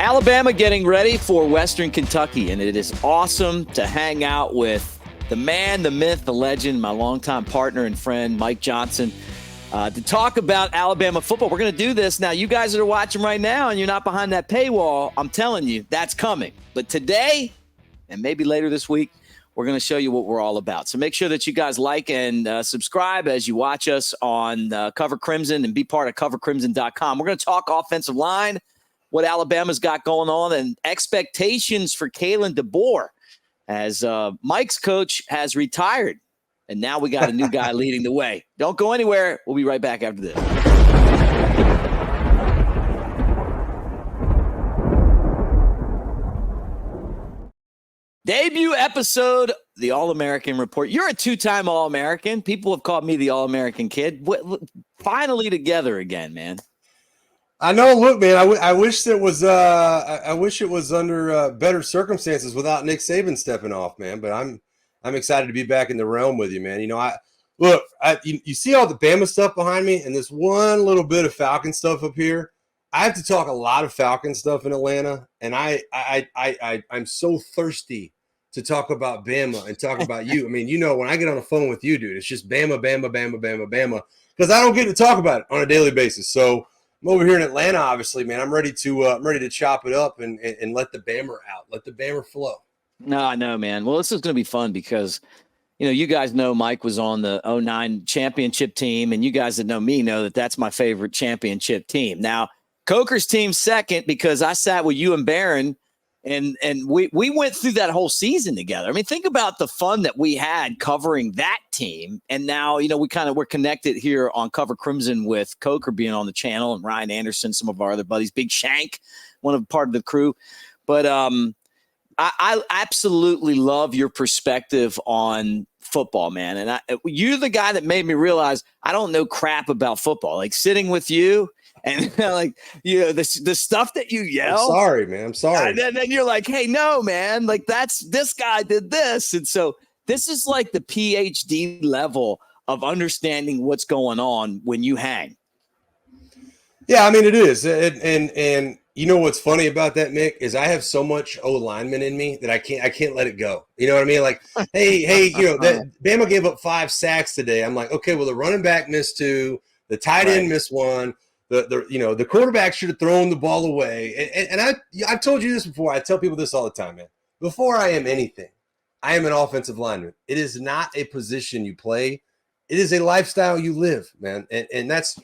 Alabama getting ready for Western Kentucky, and it is awesome to hang out with the man, the myth, the legend, my longtime partner and friend, Mike Johnson, to talk about Alabama football. We're going to do this now. You guys that are watching right now and you're not behind that paywall, I'm telling you, that's coming. But today, and maybe later this week, we're going to show you what we're all about. So make sure that you guys like and subscribe as you watch us on Cover Crimson and be part of covercrimson.com. We're going to talk offensive line, what Alabama's got going on, and expectations for Kalen DeBoer as Mike's coach has retired. And now we got a new guy leading the way. Don't go anywhere. We'll be right back after this. Debut episode, the All-American Report. You're a two-time All-American. People have called me the All-American kid. Finally together again, man. I know. Look, man, I wish it was. I wish it was under better circumstances without Nick Saban stepping off, man. But I'm excited to be back in the realm with you, man. You know, you see all the Bama stuff behind me, and this one little bit of Falcon stuff up here. I have to talk a lot of Falcon stuff in Atlanta, and I'm so thirsty to talk about Bama and talk about you. I mean, you know, when I get on the phone with you, dude, it's just Bama, Bama, Bama, Bama, Bama, because I don't get to talk about it on a daily basis. So I'm over here in Atlanta, obviously, man. I'm ready to chop it up and let the Bammer out, let the Bammer flow. No, I know, man. Well, this is going to be fun because, you know, you guys know Mike was on the 2009 championship team, and you guys that know me know that that's my favorite championship team. Now, Coker's team second because I sat with you and Barron, and we went through that whole season together. I mean, think about the fun that we had covering that team. And now, you know, we're connected here on Cover Crimson with Coker being on the channel and Ryan Anderson, some of our other buddies, Big Shank, part of the crew. But I absolutely love your perspective on football, man. And you're the guy that made me realize I don't know crap about football. Like sitting with you and like, you know, the stuff that you yell. I'm sorry, man. I'm sorry. And then you're like, hey, no, man, like this guy did this. And so this is like the PhD level of understanding what's going on when you hang. Yeah, I mean, it is. And you know what's funny about that, Mick, is I have so much O-lineman in me that I can't let it go. You know what I mean? Like, hey, you know, that Bama gave up 5 sacks today. I'm like, okay, well, the running back missed 2, the tight end missed 1, the quarterback should have thrown the ball away. And I've told you this before. I tell people this all the time, man. Before I am anything, I am an offensive lineman. It is not a position you play. It is a lifestyle you live, man. And that's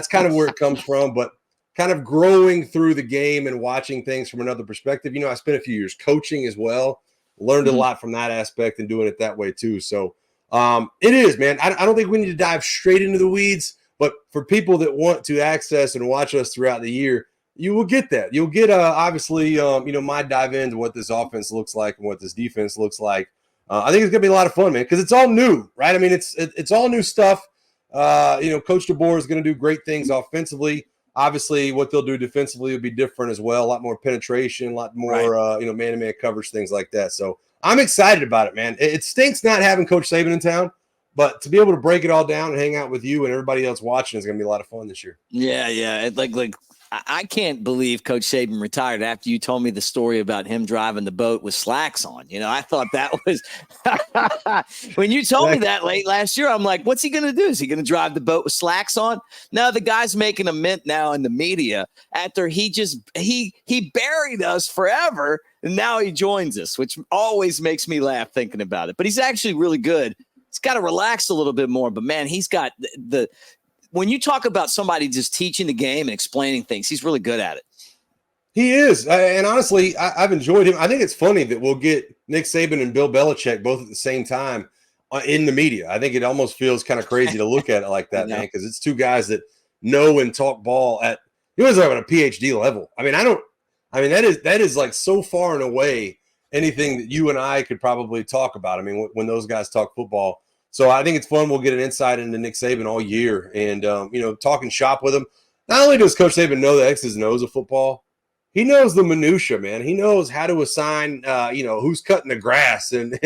kind of where it comes from. But kind of growing through the game and watching things from another perspective. You know, I spent a few years coaching as well, learned a lot from that aspect and doing it that way too. So it is, man. I don't think we need to dive straight into the weeds, but for people that want to access and watch us throughout the year, you will get that. You'll get, obviously, you know, my dive into what this offense looks like and what this defense looks like. I think it's going to be a lot of fun, man, because it's all new, right? I mean, it's all new stuff. You know, Coach DeBoer is going to do great things offensively. Obviously, what they'll do defensively will be different as well. A lot more penetration, a lot more, you know, man-to-man coverage, things like that. So I'm excited about it, man. It stinks not having Coach Saban in town, but to be able to break it all down and hang out with you and everybody else watching is going to be a lot of fun this year. Yeah. Like I can't believe Coach Saban retired after you told me the story about him driving the boat with slacks on. You know, I thought that was when you told me that late last year, I'm like, what's he going to do? Is he going to drive the boat with slacks on? No, the guy's making a mint now in the media after he buried us forever. And now he joins us, which always makes me laugh thinking about it. But he's actually really good. He's got to relax a little bit more. But, man, he's got when you talk about somebody just teaching the game and explaining things, he's really good at it. He is. And honestly, I've enjoyed him. I think it's funny that we'll get Nick Saban and Bill Belichick both at the same time in the media. I think it almost feels kind of crazy to look at it like that, man, because it's two guys that know and talk ball at – you guys are at a PhD level. I mean, that is like so far and away anything that you and I could probably talk about. I mean, when those guys talk football. So I think it's fun. We'll get an insight into Nick Saban all year and, you know, talking shop with him. Not only does Coach Saban know the X's and O's of football, he knows the minutia, man. He knows how to assign, you know, who's cutting the grass and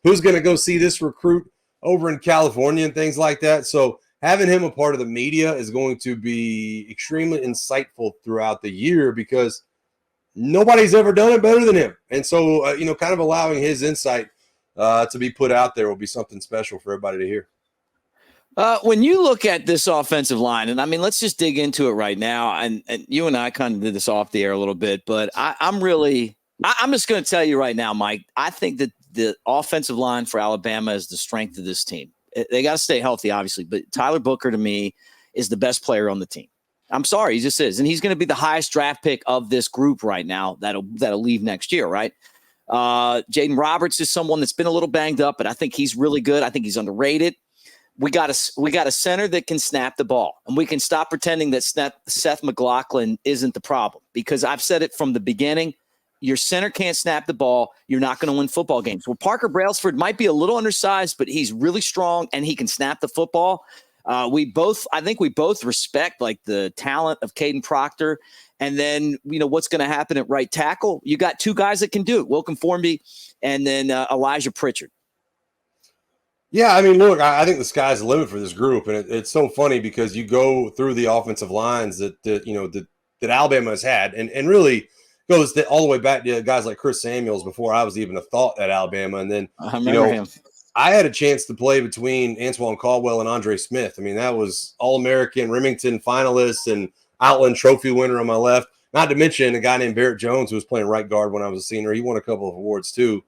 who's going to go see this recruit over in California and things like that. So having him a part of the media is going to be extremely insightful throughout the year because nobody's ever done it better than him. And so, kind of allowing his insight to be put out there will be something special for everybody to hear. When you look at this offensive line, and I mean, let's just dig into it right now. And you and I kind of did this off the air a little bit, but I'm just going to tell you right now, Mike, I think that the offensive line for Alabama is the strength of this team. They got to stay healthy, obviously, but Tyler Booker to me is the best player on the team. I'm sorry, he just is. And he's going to be the highest draft pick of this group right now that'll leave next year, right? Jaden Roberts is someone that's been a little banged up, but I think he's really good. I think he's underrated. We got a center that can snap the ball, and we can stop pretending that Seth McLaughlin isn't the problem, because I've said it from the beginning. Your center can't snap the ball, you're not going to win football games. Well, Parker Brailsford might be a little undersized, but he's really strong and he can snap the football. I think we both respect like the talent of Caden Proctor. And then, what's going to happen at right tackle? You got two guys that can do it, Wilkin Formby and then Elijah Pritchard. Yeah, I mean, look, I think the sky's the limit for this group. And it's so funny because you go through the offensive lines that Alabama has had and really goes all the way back to guys like Chris Samuels before I was even a thought at Alabama. And then, I remember him. I had a chance to play between Antoine Caldwell and Andre Smith. I mean, that was All-American, Remington finalist, and Outland Trophy winner on my left. Not to mention a guy named Barrett Jones who was playing right guard when I was a senior. He won a couple of awards too.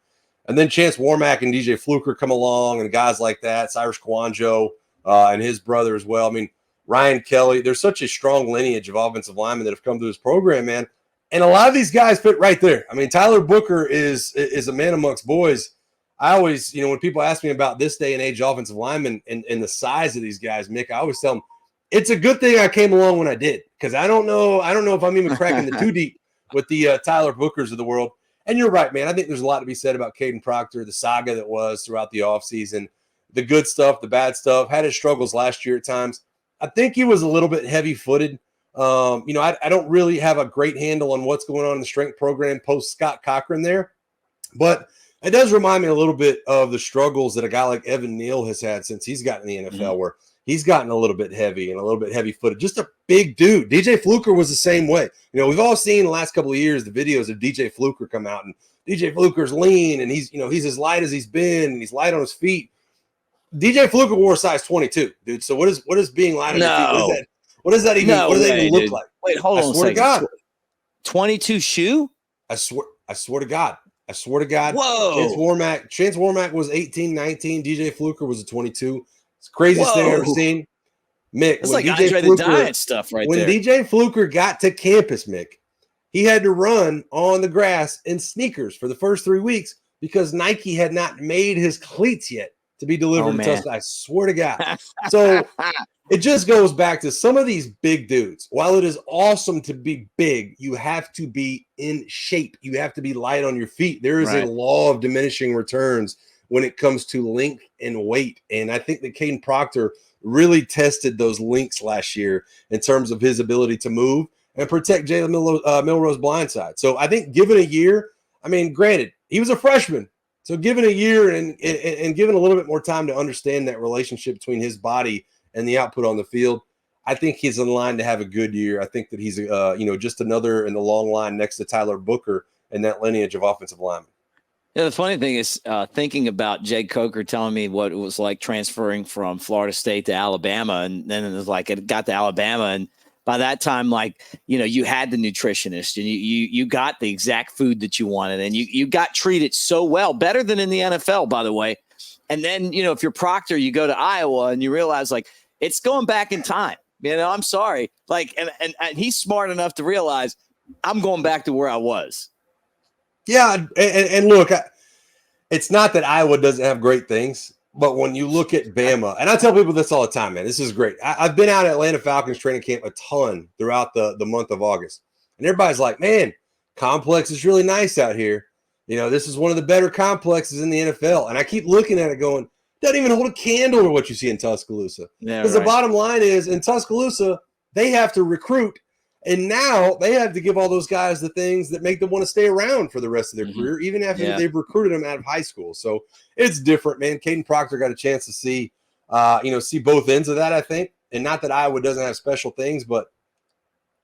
And then Chance Warmack and DJ Fluker come along and guys like that, Cyrus Kwanjo and his brother as well. I mean, Ryan Kelly. There's such a strong lineage of offensive linemen that have come through this program, man. And a lot of these guys fit right there. I mean, Tyler Booker is a man amongst boys. I always, when people ask me about this day and age offensive linemen and the size of these guys, Mick, I always tell them it's a good thing I came along when I did, because I don't know if I'm even cracking the too deep with the Tyler Bookers of the world. And you're right, man. I think there's a lot to be said about Caden Proctor, the saga that was throughout the offseason, the good stuff, the bad stuff, had his struggles last year at times. I think he was a little bit heavy-footed. I don't really have a great handle on what's going on in the strength program post Scott Cochran there, but it does remind me a little bit of the struggles that a guy like Evan Neal has had since he's gotten in the NFL, where he's gotten a little bit heavy and a little bit heavy-footed. Just a big dude. DJ Fluker was the same way. We've all seen the last couple of years the videos of DJ Fluker come out, and DJ Fluker's lean, and he's as light as he's been, and he's light on his feet. DJ Fluker wore a size 22, dude. So what is being light on your feet? What does that even look like? Wait, hold on a second. God. 22 shoe? I swear to God. Whoa. Chance Warmack was 18, 19. DJ Fluker was a 22. It's the craziest thing I've ever seen. Mick, it's like Andre the Giant stuff right there. When DJ Fluker got to campus, Mick, he had to run on the grass in sneakers for the first 3 weeks because Nike had not made his cleats yet to be delivered to Tuscaloosa. I swear to God. So it just goes back to some of these big dudes. While it is awesome to be big, you have to be in shape. You have to be light on your feet. There is a law of diminishing returns when it comes to length and weight. And I think that Caden Proctor really tested those links last year in terms of his ability to move and protect Jalen Milroe's blindside. So I think given a year, I mean, granted, he was a freshman. So given a year and given a little bit more time to understand that relationship between his body and the output on the field, I think he's in line to have a good year. I think that he's, just another in the long line next to Tyler Booker and that lineage of offensive linemen. Yeah, the funny thing is thinking about Jake Coker telling me what it was like transferring from Florida State to Alabama, and then it was like it got to Alabama, and by that time, you had the nutritionist, and you got the exact food that you wanted, and you got treated so well, better than in the NFL, by the way. And then, if you're Proctor, you go to Iowa and you realize it's going back in time. I'm sorry. And he's smart enough to realize I'm going back to where I was. Yeah. And look, it's not that Iowa doesn't have great things, but when you look at Bama, and I tell people this all the time, man, this is great. I've been out at Atlanta Falcons training camp a ton throughout the month of August. And everybody's like, man, complex is really nice out here. This is one of the better complexes in the NFL. And I keep looking at it going, doesn't even hold a candle to what you see in Tuscaloosa. Because the bottom line is, in Tuscaloosa, they have to recruit. And now they have to give all those guys the things that make them want to stay around for the rest of their career, even after they've recruited them out of high school. So it's different, man. Caden Proctor got a chance to see both ends of that, I think. And not that Iowa doesn't have special things, but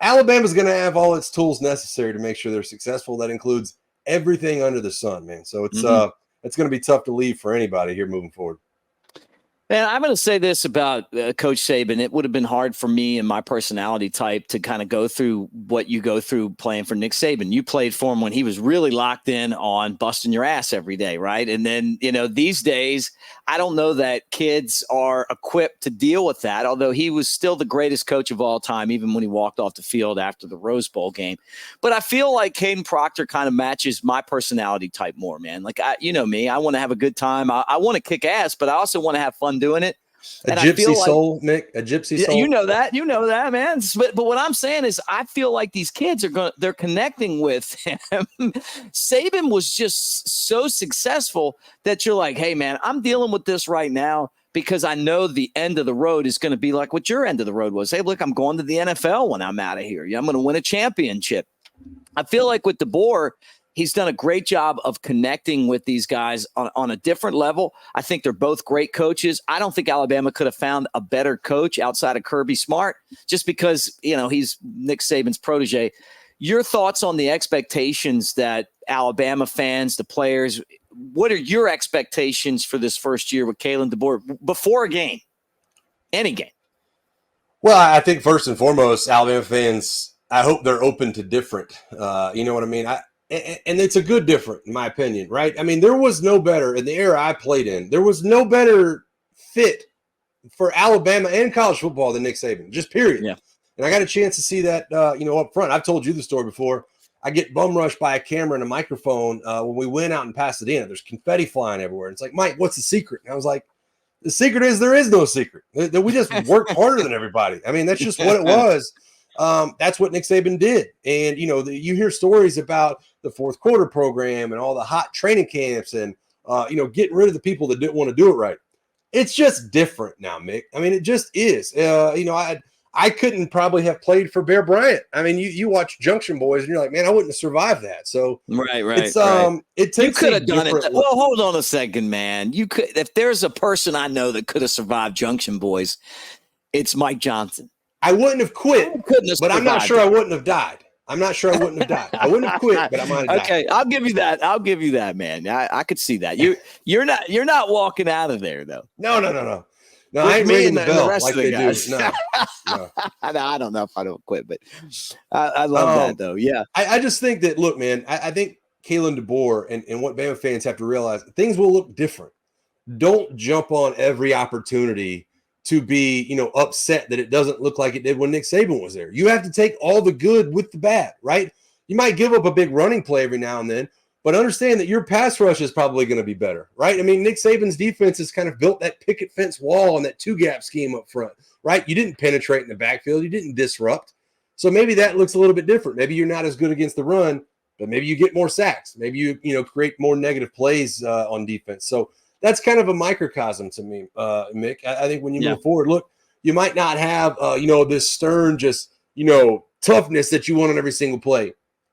Alabama's going to have all its tools necessary to make sure they're successful. That includes everything under the sun, man. So it's going to be tough to leave for anybody here moving forward. And I'm going to say this about Coach Saban. It would have been hard for me and my personality type to kind of go through what you go through playing for Nick Saban. You played for him when he was really locked in on busting your ass every day, right? And then, these days, I don't know that kids are equipped to deal with that, although he was still the greatest coach of all time, even when he walked off the field after the Rose Bowl game. But I feel like Caden Proctor kind of matches my personality type more, man. Like, me, I want to have a good time. I want to kick ass, but I also want to have fun doing it. A gypsy soul, Mick. A gypsy soul. You know that, man. But what I'm saying is, I feel like these kids they're connecting with him. Saban was just so successful that you're like, hey, man, I'm dealing with this right now because I know the end of the road is going to be like what your end of the road was. Hey, look, I'm going to the NFL when I'm out of here. I'm going to win a championship. I feel like with DeBoer, he's done a great job of connecting with these guys on a different level. I think they're both great coaches. I don't think Alabama could have found a better coach outside of Kirby Smart just because, he's Nick Saban's protege. Your thoughts on the expectations that Alabama fans, the players, what are your expectations for this first year with Kalen DeBoer before a game, any game? Well, I think first and foremost, Alabama fans, I hope they're open to different. You know what I mean? And it's a good different, in my opinion, right? I mean, there was no better in the era I played in. There was no better fit for Alabama and college football than Nick Saban, just period. Yeah. And I got a chance to see that, up front. I've told you the story before. I get bum rushed by a camera and a microphone when we went out in Pasadena. There's confetti flying everywhere. And it's like, Mike, what's the secret? And I was like, the secret is there is no secret. That we just worked harder than everybody. I mean, that's just what it was. That's what Nick Saban did. And, you hear stories about the fourth quarter program and all the hot training camps and, getting rid of the people that didn't want to do it right. It's just different now, Mick. I mean, it just is. I couldn't probably have played for Bear Bryant. I mean, you watch Junction Boys and you're like, man, I wouldn't have survived that. So right. It's, right. It takes you could have done it. Well, hold on a second, man. You could, if there's a person I know that could have survived Junction Boys, it's Mike Johnson. I wouldn't have quit, but I'm not sure I wouldn't have died. I wouldn't have died. I wouldn't have quit, but I might have died. Okay, I'll give you that, man. I could see that. You're not walking out of there though. No, I ain't ringing the bell like they do. No. I don't know if I don't quit, but I love that though. Yeah. I just think that, look, man, I think Kalen DeBoer and what Bama fans have to realize, things will look different. Don't jump on every opportunity to be, upset that it doesn't look like it did when Nick Saban was there. You have to take all the good with the bad, right? You might give up a big running play every now and then, but understand that your pass rush is probably going to be better, right? I mean, Nick Saban's defense has kind of built that picket fence wall and that two-gap scheme up front, right? You didn't penetrate in the backfield. You didn't disrupt. So maybe that looks a little bit different. Maybe you're not as good against the run, but maybe you get more sacks. Maybe you create more negative plays on defense. So that's kind of a microcosm to me, Mick. I think when you move forward, look, you might not have, this stern, just, toughness that you want on every single play.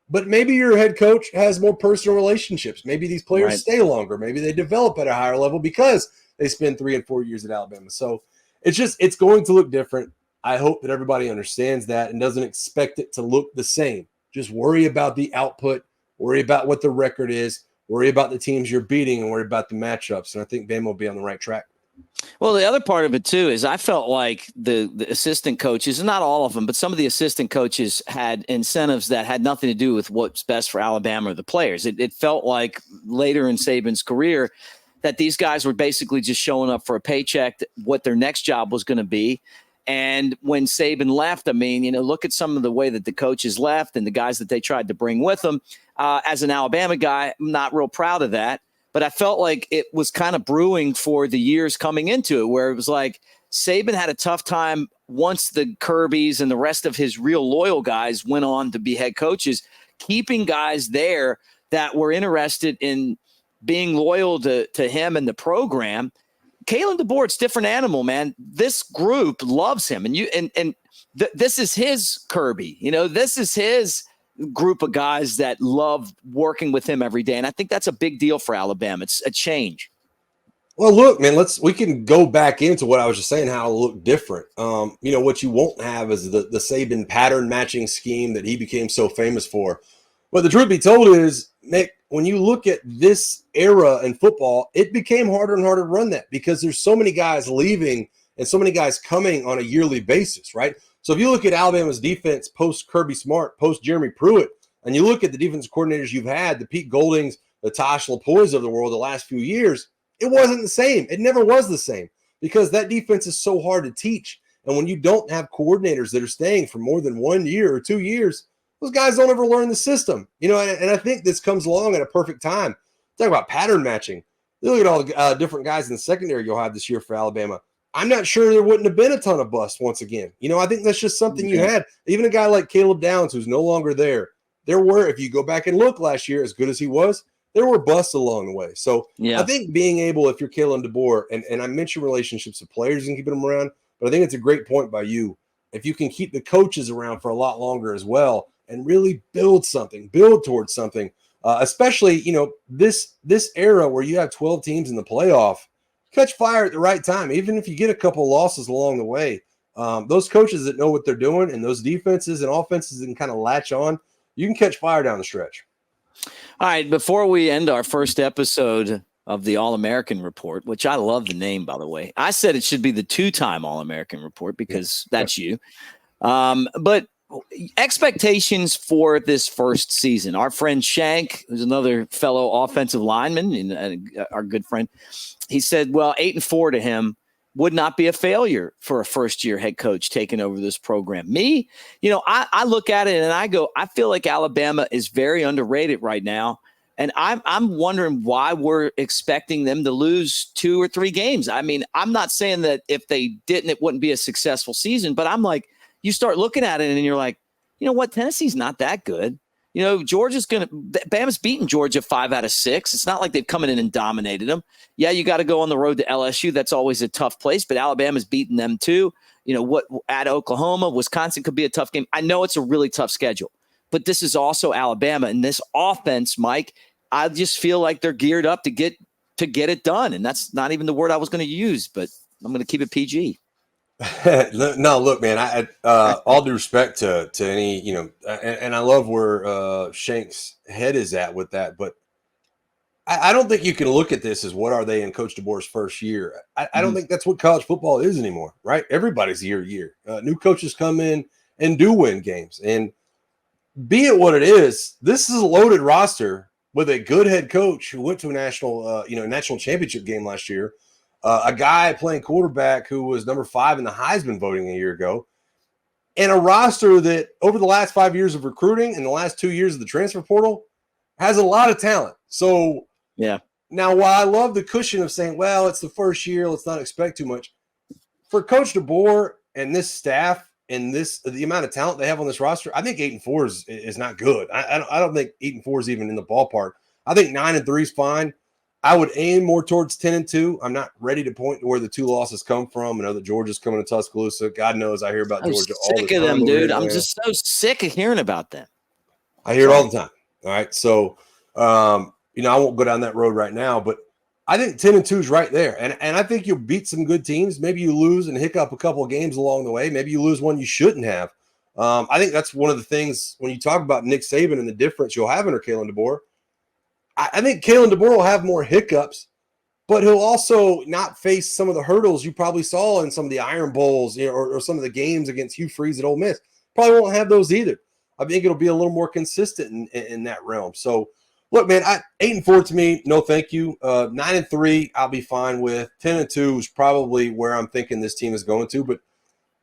But maybe your head coach has more personal relationships. Maybe these players stay longer. Maybe they develop at a higher level because they spend 3 and 4 years at Alabama. So it's going to look different. I hope that everybody understands that and doesn't expect it to look the same. Just worry about the output, worry about what the record is, worry about the teams you're beating, and worry about the matchups. And I think Bama will be on the right track. Well, the other part of it, too, is I felt like the assistant coaches, and not all of them, but some of the assistant coaches had incentives that had nothing to do with what's best for Alabama or the players. It felt like later in Saban's career that these guys were basically just showing up for a paycheck, what their next job was going to be. And when Saban left, I mean, look at some of the way that the coaches left and the guys that they tried to bring with them. As an Alabama guy, I'm not real proud of that. But I felt like it was kind of brewing for the years coming into it, where it was like Saban had a tough time once the Kirbys and the rest of his real loyal guys went on to be head coaches, keeping guys there that were interested in being loyal to him and the program. Kalen DeBoer, it's a different animal, man. This group loves him, and this is his Kirby. This is his group of guys that love working with him every day, and I think that's a big deal for Alabama. It's a change. Well, look, man, we can go back into what I was just saying, how it'll look different. What you won't have is the Saban pattern matching scheme that he became so famous for. But the truth be told is, Nick, when you look at this era in football, it became harder and harder to run that because there's so many guys leaving and so many guys coming on a yearly basis, right? So if you look at Alabama's defense post Kirby Smart, post Jeremy Pruitt, and you look at the defensive coordinators you've had, the Pete Goldings, the Tosh LaPoys of the world the last few years, it wasn't the same. It never was the same because that defense is so hard to teach. And when you don't have coordinators that are staying for more than 1 year or 2 years, those guys don't ever learn the system. And I think this comes along at a perfect time. Talk about pattern matching. Look at all the different guys in the secondary you'll have this year for Alabama. I'm not sure there wouldn't have been a ton of busts once again. I think that's just something you had. Even a guy like Caleb Downs, who's no longer there, if you go back and look last year, as good as he was, there were busts along the way. So I think being able, if you're Kalen DeBoer, and I mentioned relationships with players and keeping them around, but I think it's a great point by you. If you can keep the coaches around for a lot longer as well and really build towards something, especially, this era where you have 12 teams in the playoff, catch fire at the right time. Even if you get a couple of losses along the way, those coaches that know what they're doing and those defenses and offenses that can kind of latch on, you can catch fire down the stretch. All right, before we end our first episode of the All-American Report, which I love the name, by the way. I said it should be the 2-time All-American Report because that's you. But expectations for this first season. Our friend Shank, who's another fellow offensive lineman and our good friend, he said, 8-4 to him would not be a failure for a first-year head coach taking over this program. Me, I look at it and I go, I feel like Alabama is very underrated right now. And I'm wondering why we're expecting them to lose 2 or 3 games. I mean, I'm not saying that if they didn't, it wouldn't be a successful season. But I'm like, you start looking at it and you're like, you know what? Tennessee's not that good. Bama's beaten Georgia 5 out of 6. It's not like they've come in and dominated them. Yeah, you got to go on the road to LSU. That's always a tough place, but Alabama's beaten them too. At Oklahoma, Wisconsin could be a tough game. I know it's a really tough schedule, but this is also Alabama. And this offense, Mike, I just feel like they're geared up to get it done. And that's not even the word I was going to use, but I'm going to keep it PG. No, look, man, I all due respect to any, and I love where Shank's head is at with that, but I don't think you can look at this as what are they in Coach DeBoer's first year. I don't think that's what college football is anymore, right? Everybody's year to year. New coaches come in and do win games, and be it what it is, this is a loaded roster with a good head coach who went to a national championship game last year. A guy playing quarterback who was number 5 in the Heisman voting a year ago, and a roster that over the last 5 years of recruiting and the last 2 years of the transfer portal has a lot of talent. So yeah. Now, while I love the cushion of saying, well, it's the first year, let's not expect too much, for Coach DeBoer and this staff and the amount of talent they have on this roster, I think 8-4 is not good. I don't think 8-4 is even in the ballpark. I think 9-3 is fine. I would aim more towards 10-2. I'm not ready to point to where the 2 losses come from. I know that Georgia's coming to Tuscaloosa. God knows I hear about Georgia all the time. Sick of them, dude. I'm just so sick of hearing about them. I hear it all the time. All right. So, I won't go down that road right now, but I think 10-2 is right there. And I think you'll beat some good teams. Maybe you lose and hiccup a couple of games along the way. Maybe you lose one you shouldn't have. I think that's one of the things when you talk about Nick Saban and the difference you'll have under Kalen DeBoer. I think Kalen DeBoer will have more hiccups, but he'll also not face some of the hurdles you probably saw in some of the Iron Bowls, or some of the games against Hugh Freeze at Ole Miss. Probably won't have those either. I think it'll be a little more consistent in that realm. So, look, man, 8-4 to me, no thank you. 9-3, I'll be fine with. 10-2 is probably where I'm thinking this team is going to. But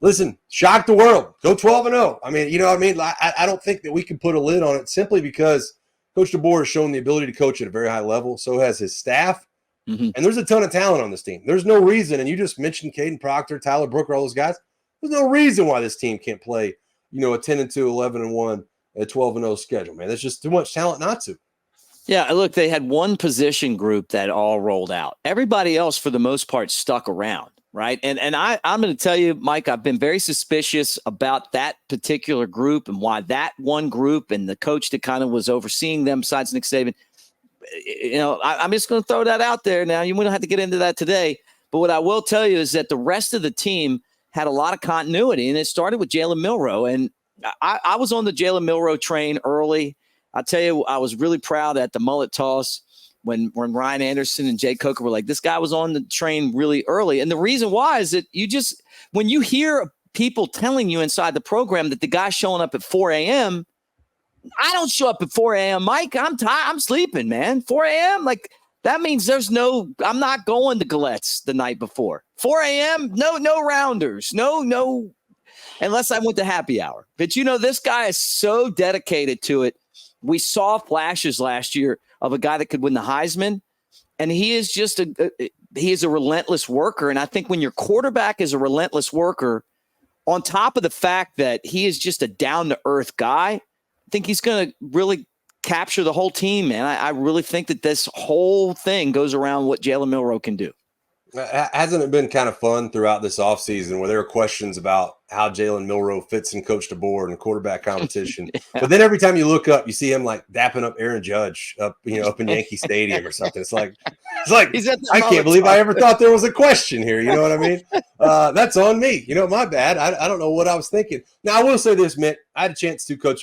listen, shock the world. Go 12-0. I mean, you know what I mean? I don't think that we can put a lid on it simply because Coach DeBoer has shown the ability to coach at a very high level. So has his staff. Mm-hmm. And there's a ton of talent on this team. There's no reason, and you just mentioned Caden Proctor, Tyler Brooker, all those guys. There's no reason why this team can't play, a 10-2, 11-1, a 12-0 schedule, man. There's just too much talent not to. Yeah, look, they had one position group that all rolled out. Everybody else, for the most part, stuck around, right? And I'm going to tell you, Mike, I've been very suspicious about that particular group and why that one group and the coach that kind of was overseeing them, besides Nick Saban, I'm just going to throw that out there now. You wouldn't have to get into that today. But what I will tell you is that the rest of the team had a lot of continuity, and it started with Jalen Milroe. And I was on the Jalen Milroe train early. I tell you, I was really proud at the mullet toss when Ryan Anderson and Jay Coker were like, this guy was on the train really early. And the reason why is that when you hear people telling you inside the program that the guy's showing up at 4 a.m., I don't show up at 4 a.m., Mike. I'm tired. I'm sleeping, man. 4 a.m., like, that means I'm not going to Galette's the night before. 4 a.m., no rounders, no, unless I went to happy hour. But, this guy is so dedicated to it. We saw flashes last year of a guy that could win the Heisman, and he is just he is a relentless worker. And I think when your quarterback is a relentless worker, on top of the fact that he is just a down-to-earth guy, I think he's going to really capture the whole team, man. I really think that this whole thing goes around what Jalen Milroe can do. Hasn't it been kind of fun throughout this offseason where there are questions about how Jalen Milroe fits in Coach DeBoer and quarterback competition? Yeah. But then every time you look up, you see him like dapping up Aaron Judge up in Yankee Stadium or something. It's like I can't believe I ever thought there was a question here. You know what I mean? That's on me. My bad. I don't know what I was thinking. Now, I will say this, Mick. I had a chance to catch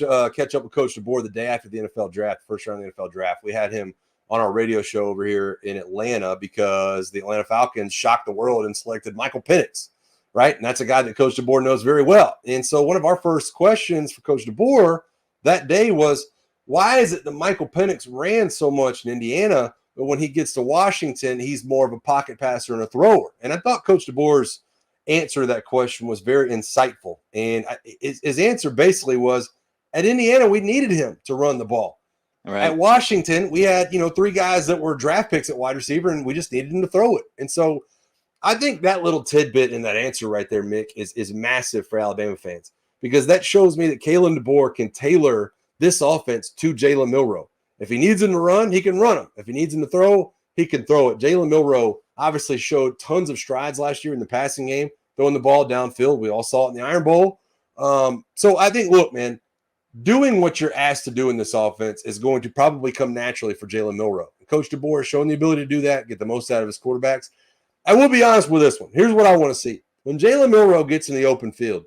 up with Coach DeBoer the day after the NFL draft, first round of the NFL draft. We had him on our radio show over here in Atlanta because the Atlanta Falcons shocked the world and selected Michael Penix, right? And that's a guy that Coach DeBoer knows very well. And so one of our first questions for Coach DeBoer that day was, why is it that Michael Penix ran so much in Indiana, but when he gets to Washington, he's more of a pocket passer and a thrower? And I thought Coach DeBoer's answer to that question was very insightful. And his answer basically was, at Indiana, we needed him to run the ball. Right. At Washington, we had, three guys that were draft picks at wide receiver, and we just needed him to throw it. And so I think that little tidbit in that answer right there, Mick, is massive for Alabama fans, because that shows me that Kalen DeBoer can tailor this offense to Jalen Milroe. If he needs him to run, he can run him. If he needs him to throw, he can throw it. Jalen Milroe obviously showed tons of strides last year in the passing game, throwing the ball downfield. We all saw it in the Iron Bowl. So I think, look, man, doing what you're asked to do in this offense is going to probably come naturally for Jalen Milroe. Coach DeBoer has shown the ability to do that, get the most out of his quarterbacks. I will be honest with this one. Here's what I want to see. When Jalen Milroe gets in the open field,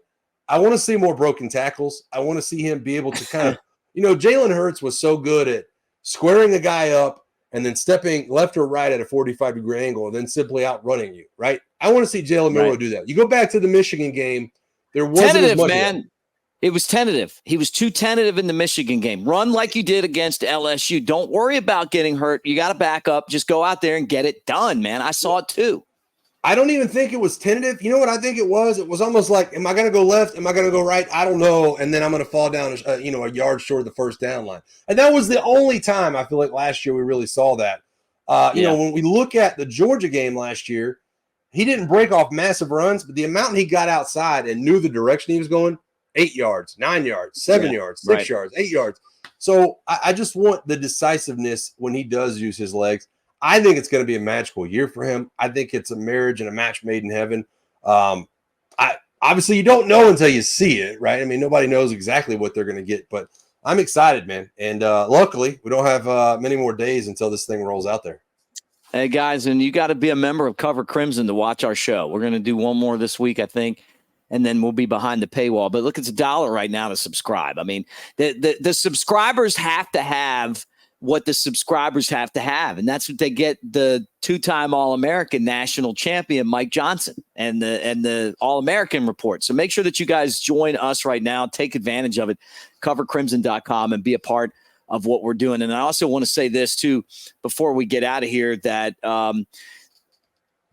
I want to see more broken tackles. I want to see him be able to kind of, Jalen Hurts was so good at squaring a guy up and then stepping left or right at a 45-degree angle and then simply outrunning you, right? I want to see Jalen Milroe do that. You go back to the Michigan game, there wasn't as much of that. It was tentative. He was too tentative in the Michigan game. Run like you did against LSU. Don't worry about getting hurt. You got to back up. Just go out there and get it done, man. I saw it too. I don't even think it was tentative. You know what I think it was? It was almost like, am I going to go left? Am I going to go right? I don't know. And then I'm going to fall down, a yard short of the first down line. And that was the only time I feel like last year we really saw that. When we look at the Georgia game last year, he didn't break off massive runs, but the amount he got outside and knew the direction he was going, 8 yards, 9 yards, 7 yards, 6 yards, 8 yards. So I just want the decisiveness when he does use his legs. I think it's going to be a magical year for him. I think it's a marriage and a match made in heaven. Obviously, you don't know until you see it, right? I mean, nobody knows exactly what they're going to get, but I'm excited, man. And luckily, we don't have many more days until this thing rolls out there. Hey, guys, and you got to be a member of Cover Crimson to watch our show. We're going to do one more this week, I think. And then we'll be behind the paywall. But look, it's $1 right now to subscribe. I mean, the subscribers have to have what the subscribers have to have. And that's what they get, the two-time All-American national champion, Mike Johnson, and the All-American report. So make sure that you guys join us right now. Take advantage of it. CoverCrimson.com and be a part of what we're doing. And I also want to say this, too, before we get out of here, that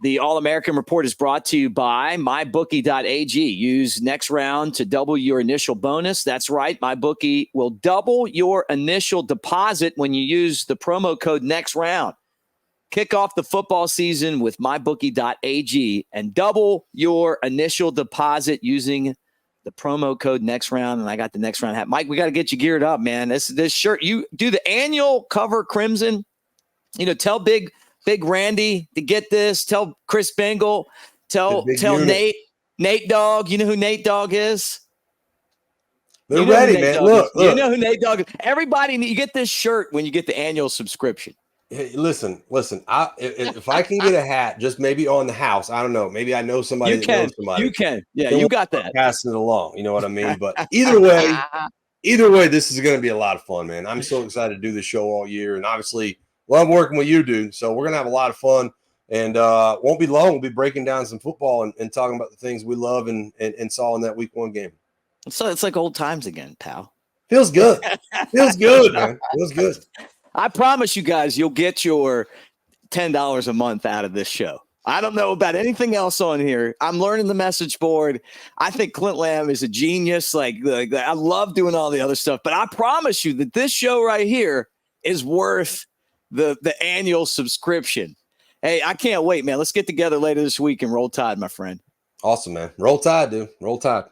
the All-American Report is brought to you by MyBookie.ag. Use next round to double your initial bonus. That's right. MyBookie will double your initial deposit when you use the promo code next round. Kick off the football season with MyBookie.ag and double your initial deposit using the promo code next round. And I got the next round hat. Mike, we got to get you geared up, man. This shirt, you do the annual Cover Crimson. Tell Big Randy to get this. Tell Chris Bengal. Tell Nate Dogg. You know who Nate Dogg is? They're ready, man. Look. You know who Nate Dogg is. Everybody, you get this shirt when you get the annual subscription. Hey, listen. If I can get a hat, just maybe on the house, I don't know. Maybe I know somebody You that can. knows somebody. You can. Yeah, Then you we'll got start that. passing it along. You know what I mean? But either way, this is going to be a lot of fun, man. I'm so excited to do this show all year, and obviously love working with you, dude. So we're gonna have a lot of fun, and won't be long. We'll be breaking down some football and talking about the things we love and saw in that Week 1 game. So it's like old times again, pal. Feels good. Feels good, man. Feels good. I promise you guys, you'll get your $10 a month out of this show. I don't know about anything else on here. I'm learning the message board. I think Clint Lamb is a genius. Like I love doing all the other stuff, but I promise you that this show right here is worth the annual subscription. Hey, I can't wait, man. Let's get together later this week and roll tide, my friend. Awesome, man. Roll Tide, dude. Roll Tide.